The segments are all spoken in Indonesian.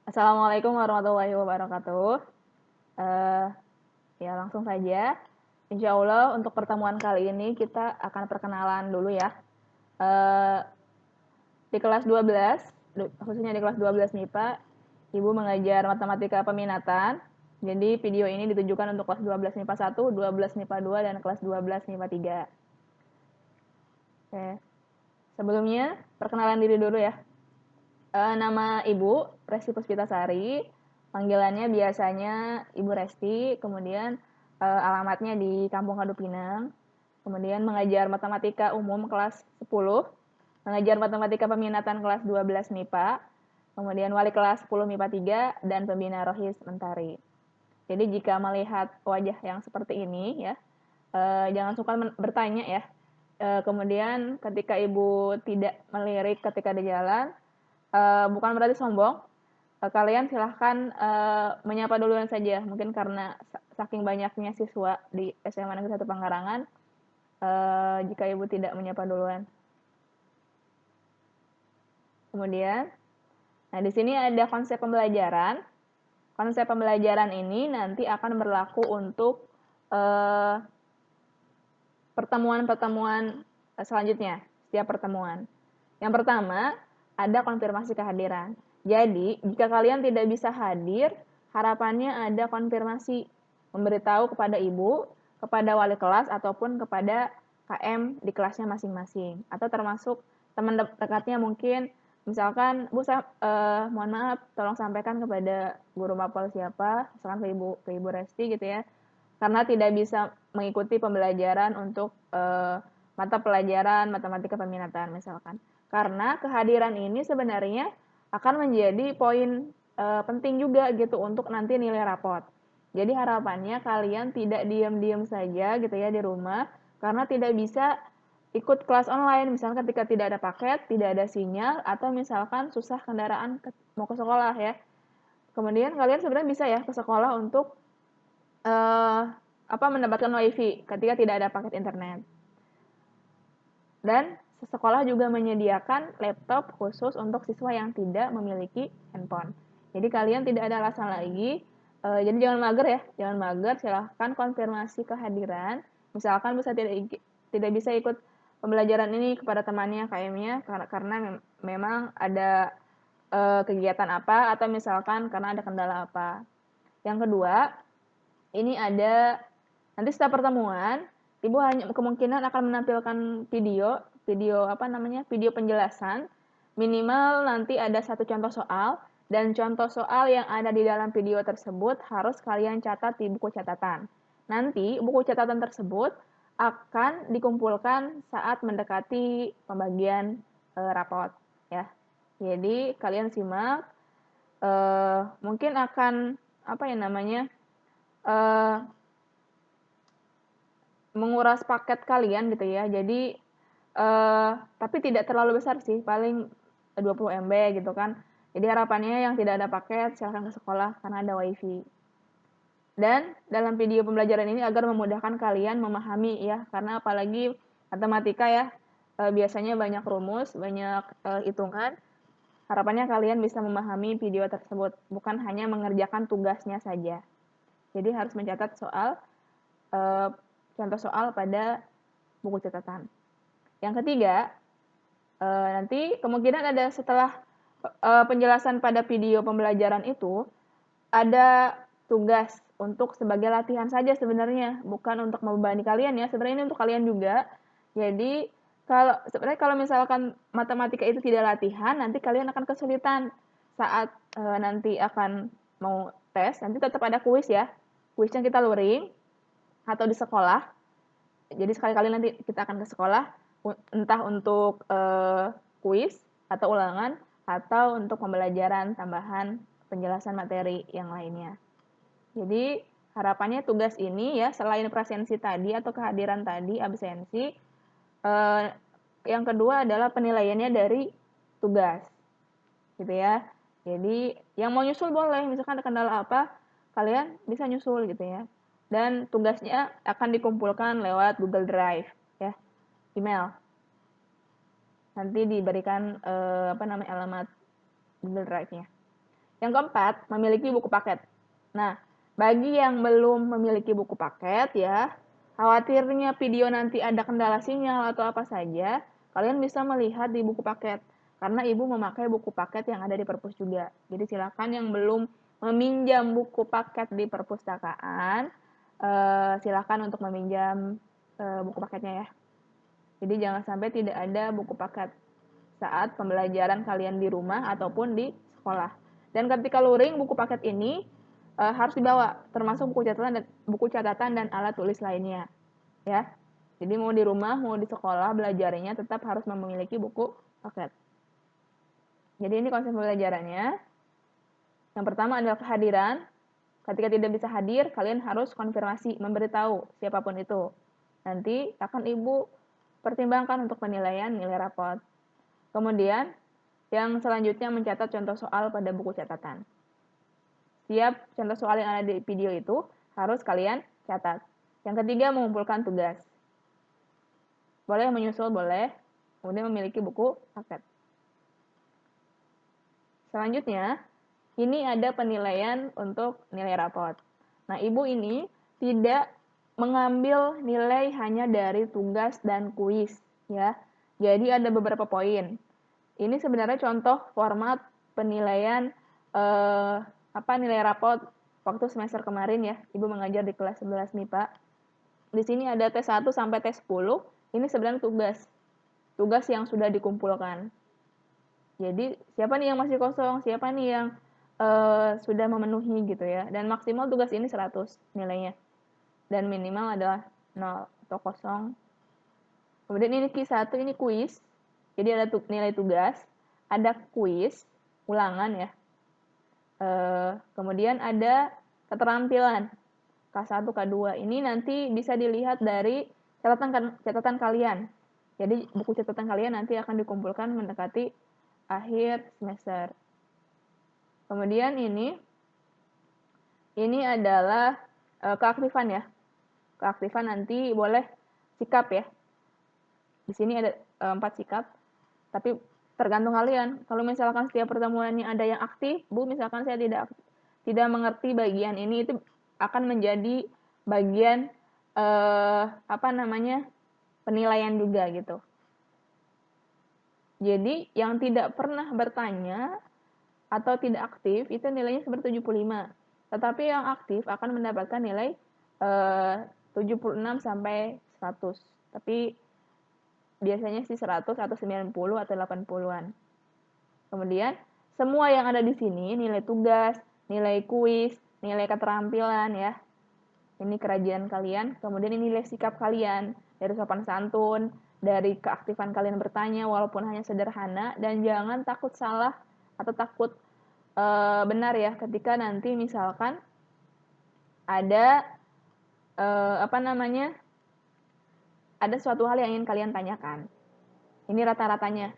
Assalamualaikum warahmatullahi wabarakatuh. Eh, ya langsung saja. Insya Allah untuk pertemuan kali ini kita akan perkenalan dulu ya. Eh, di kelas 12, khususnya di kelas 12 MIPA, Ibu mengajar matematika peminatan. Jadi video ini ditujukan untuk kelas 12 MIPA 1, 12 MIPA 2, dan kelas 12 MIPA 3. Oke. Sebelumnya, perkenalan diri dulu ya. Nama Ibu Resti Puspitasari, panggilannya biasanya Ibu Resti, kemudian alamatnya di Kampung Kadu Pinang, kemudian mengajar matematika umum kelas 10, mengajar matematika peminatan kelas 12 MIPA, kemudian wali kelas 10 MIPA 3, dan pembina Rohis Mentari. Jadi jika melihat wajah yang seperti ini ya, jangan suka bertanya ya. Kemudian ketika Ibu tidak melirik ketika di jalan, bukan berarti sombong. Kalian silahkan menyapa duluan saja. Mungkin karena saking banyaknya siswa di SMA Negeri 1 Pangkarangan, jika Ibu tidak menyapa duluan. Kemudian, nah di sini ada konsep pembelajaran. Konsep pembelajaran ini nanti akan berlaku untuk pertemuan-pertemuan selanjutnya, setiap pertemuan. Yang pertama, ada konfirmasi kehadiran. Jadi, jika kalian tidak bisa hadir, harapannya ada konfirmasi, memberitahu kepada ibu, kepada wali kelas, ataupun kepada KM di kelasnya masing-masing. Atau termasuk teman dekatnya mungkin, misalkan, Bu, mohon maaf, tolong sampaikan kepada guru mapel siapa, misalkan ke Ibu Resti gitu ya, karena tidak bisa mengikuti pembelajaran untuk mata pelajaran matematika peminatan misalkan. Karena kehadiran ini sebenarnya akan menjadi poin penting juga gitu untuk nanti nilai rapot. Jadi harapannya kalian tidak diam-diam saja gitu ya di rumah karena tidak bisa ikut kelas online misalkan ketika tidak ada paket, tidak ada sinyal atau misalkan susah kendaraan mau ke sekolah ya. Kemudian kalian sebenarnya bisa ya ke sekolah untuk mendapatkan WiFi ketika tidak ada paket internet. Dan sekolah juga menyediakan laptop khusus untuk siswa yang tidak memiliki handphone. Jadi kalian tidak ada alasan lagi. Jadi jangan mager ya, jangan mager. Silahkan konfirmasi kehadiran. Misalkan bisa tidak bisa ikut pembelajaran ini kepada temannya, KM-nya, karena memang ada kegiatan apa atau misalkan karena ada kendala apa. Yang kedua, ini ada nanti setelah pertemuan, Ibu hanya kemungkinan akan menampilkan video penjelasan. Minimal nanti ada satu contoh soal, dan contoh soal yang ada di dalam video tersebut harus kalian catat di buku catatan. Nanti buku catatan tersebut akan dikumpulkan saat mendekati pembagian rapot ya. Jadi kalian simak, mungkin akan menguras paket kalian gitu ya. Jadi tapi tidak terlalu besar sih, paling 20 MB gitu kan. Jadi harapannya yang tidak ada paket silahkan ke sekolah karena ada WiFi. Dan dalam video pembelajaran ini agar memudahkan kalian memahami ya, karena apalagi matematika ya, biasanya banyak rumus, banyak hitungan. Harapannya kalian bisa memahami video tersebut, bukan hanya mengerjakan tugasnya saja. Jadi harus mencatat contoh soal pada buku catatan. Yang ketiga, nanti kemungkinan ada setelah penjelasan pada video pembelajaran itu, ada tugas untuk sebagai latihan saja sebenarnya, bukan untuk membebani kalian ya. Sebenarnya ini untuk kalian juga. Jadi sebenarnya kalau misalkan matematika itu tidak latihan, nanti kalian akan kesulitan saat nanti akan mau tes. Nanti tetap ada kuis ya. Kuisnya kita luring atau di sekolah. Jadi sekali-kali nanti kita akan ke sekolah, entah untuk kuis atau ulangan, atau untuk pembelajaran tambahan penjelasan materi yang lainnya. Jadi harapannya tugas ini ya, selain presensi tadi atau kehadiran tadi, absensi, yang kedua adalah penilaiannya dari tugas, gitu ya. Jadi yang mau nyusul boleh, misalkan ada kendala apa, kalian bisa nyusul gitu ya. Dan tugasnya akan dikumpulkan lewat Google Drive ya, email. Nanti diberikan alamat Google Drive-nya. Yang keempat, memiliki buku paket. Nah, bagi yang belum memiliki buku paket ya, khawatirnya video nanti ada kendala sinyal atau apa saja, kalian bisa melihat di buku paket. Karena ibu memakai buku paket yang ada di perpus juga. Jadi silakan yang belum meminjam buku paket di perpustakaan, silakan untuk meminjam buku paketnya ya. Jadi jangan sampai tidak ada buku paket saat pembelajaran kalian di rumah ataupun di sekolah. Dan ketika luring, buku paket ini harus dibawa, termasuk buku catatan dan alat tulis lainnya, ya. Jadi mau di rumah, mau di sekolah belajarnya tetap harus memiliki buku paket. Jadi ini konsep pembelajarannya. Yang pertama adalah kehadiran. Ketika tidak bisa hadir, kalian harus konfirmasi, memberitahu siapapun itu. Nanti akan ibu pertimbangkan untuk penilaian nilai rapot. Kemudian, yang selanjutnya mencatat contoh soal pada buku catatan. Setiap contoh soal yang ada di video itu harus kalian catat. Yang ketiga, mengumpulkan tugas. Boleh menyusul, boleh. Kemudian memiliki buku paket. Selanjutnya, ini ada penilaian untuk nilai rapot. Nah, ibu ini tidak mengambil nilai hanya dari tugas dan kuis, ya. Jadi ada beberapa poin. Ini sebenarnya contoh format penilaian nilai rapot waktu semester kemarin ya. Ibu mengajar di kelas 11 MIPA. Di sini ada tes 1 sampai tes 10. Ini sebenarnya tugas. Tugas yang sudah dikumpulkan. Jadi siapa nih yang masih kosong, siapa nih yang sudah memenuhi gitu ya. Dan maksimal tugas ini 100 nilainya. Dan minimal adalah 0 atau kosong. Kemudian ini Q1, ini kuis. Jadi ada nilai tugas, ada kuis, ulangan ya. Kemudian ada keterampilan K1, K2. Ini nanti bisa dilihat dari catatan kalian. Jadi buku catatan kalian nanti akan dikumpulkan mendekati akhir semester. Kemudian ini adalah keaktifan ya. Keaktifan nanti boleh sikap ya. Di sini ada 4 sikap. Tapi tergantung kalian. Kalau misalkan setiap pertemuannya ada yang aktif, Bu, misalkan saya tidak mengerti bagian ini, itu akan menjadi bagian penilaian juga gitu. Jadi yang tidak pernah bertanya atau tidak aktif itu nilainya seperti 75. Tetapi yang aktif akan mendapatkan nilai 76 sampai 100. Tapi biasanya sih 100 atau 90 atau 80-an. Kemudian semua yang ada di sini, nilai tugas, nilai kuis, nilai keterampilan ya. Ini kerajinan kalian, kemudian ini nilai sikap kalian, dari sopan santun, dari keaktifan kalian bertanya walaupun hanya sederhana, dan jangan takut salah atau takut benar ya ketika nanti misalkan ada ada suatu hal yang ingin kalian tanyakan. Ini rata-ratanya,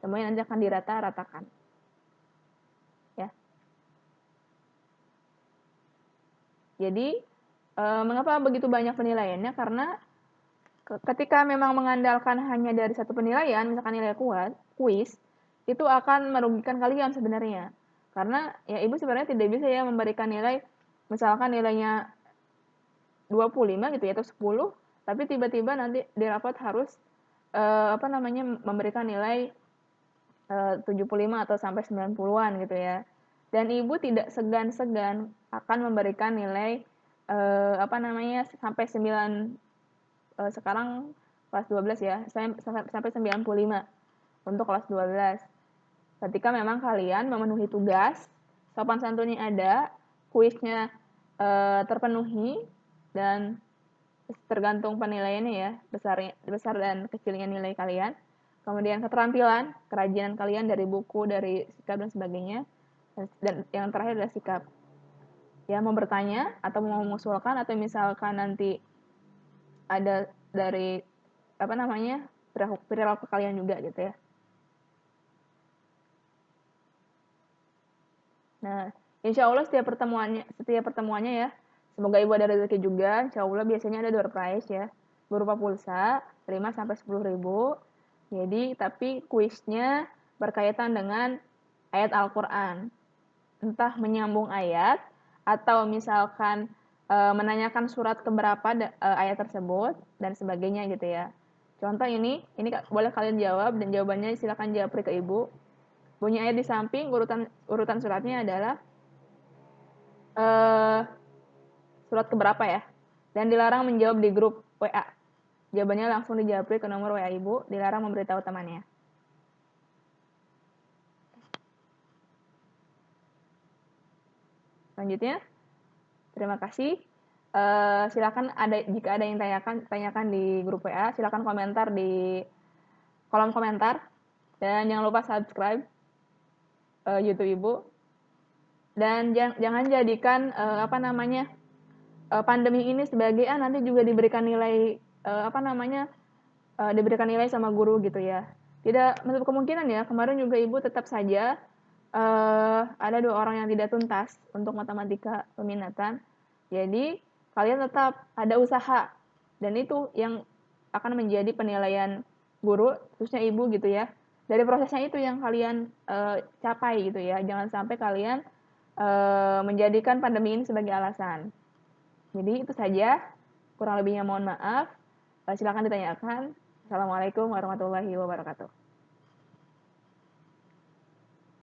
semuanya nanti akan dirata-ratakan. Ya. Jadi mengapa begitu banyak penilaiannya? Karena ketika memang mengandalkan hanya dari satu penilaian, misalkan nilai kuis, itu akan merugikan kalian sebenarnya. Karena ya ibu sebenarnya tidak bisa ya memberikan nilai, misalkan nilainya 25 gitu ya, atau 10, tapi tiba-tiba nanti di rapot harus memberikan nilai 75 atau sampai 90-an gitu ya. Dan ibu tidak segan-segan akan memberikan nilai sampai 9, sekarang kelas 12 ya, sampai 95 untuk kelas 12. Ketika memang kalian memenuhi tugas, sopan santunnya ada, kuisnya terpenuhi, dan tergantung penilaiannya ya, besar dan kecilnya nilai kalian. Kemudian keterampilan, kerajinan kalian dari buku, dari sikap dan sebagainya. Dan yang terakhir adalah sikap. Ya, mau bertanya atau mau mengusulkan, atau misalkan nanti ada dari perilaku kalian juga gitu ya. Nah, insya Allah setiap pertemuannya ya, semoga ibu ada rezeki juga. Insya Allah biasanya ada door prize ya, berupa pulsa 5 sampai 10 ribu. Jadi tapi kuisnya berkaitan dengan ayat Al-Quran. entah menyambung ayat atau misalkan menanyakan surat keberapa ayat tersebut dan sebagainya gitu ya. Contoh ini boleh kalian jawab dan jawabannya silakan japri ke ibu. Bunyi ayat di samping urutan suratnya adalah uh, surat keberapa ya, dan dilarang menjawab di grup WA. Jawabannya langsung dijawab ke nomor WA ibu, dilarang memberitahu temannya. Selanjutnya, terima kasih. Silakan jika ada yang tanyakan di grup WA, silakan komentar di kolom komentar dan jangan lupa subscribe YouTube Ibu. Dan jangan jadikan pandemi ini sebagai nanti juga diberikan nilai diberikan nilai sama guru gitu ya. Tidak menutup kemungkinan ya, kemarin juga ibu tetap saja ada 2 orang yang tidak tuntas untuk matematika peminatan. Jadi kalian tetap ada usaha dan itu yang akan menjadi penilaian guru, khususnya ibu gitu ya. Dari prosesnya itu yang kalian capai gitu ya. Jangan sampai kalian menjadikan pandemi ini sebagai alasan. Jadi itu saja, kurang lebihnya mohon maaf. Silakan ditanyakan. Assalamualaikum warahmatullahi wabarakatuh.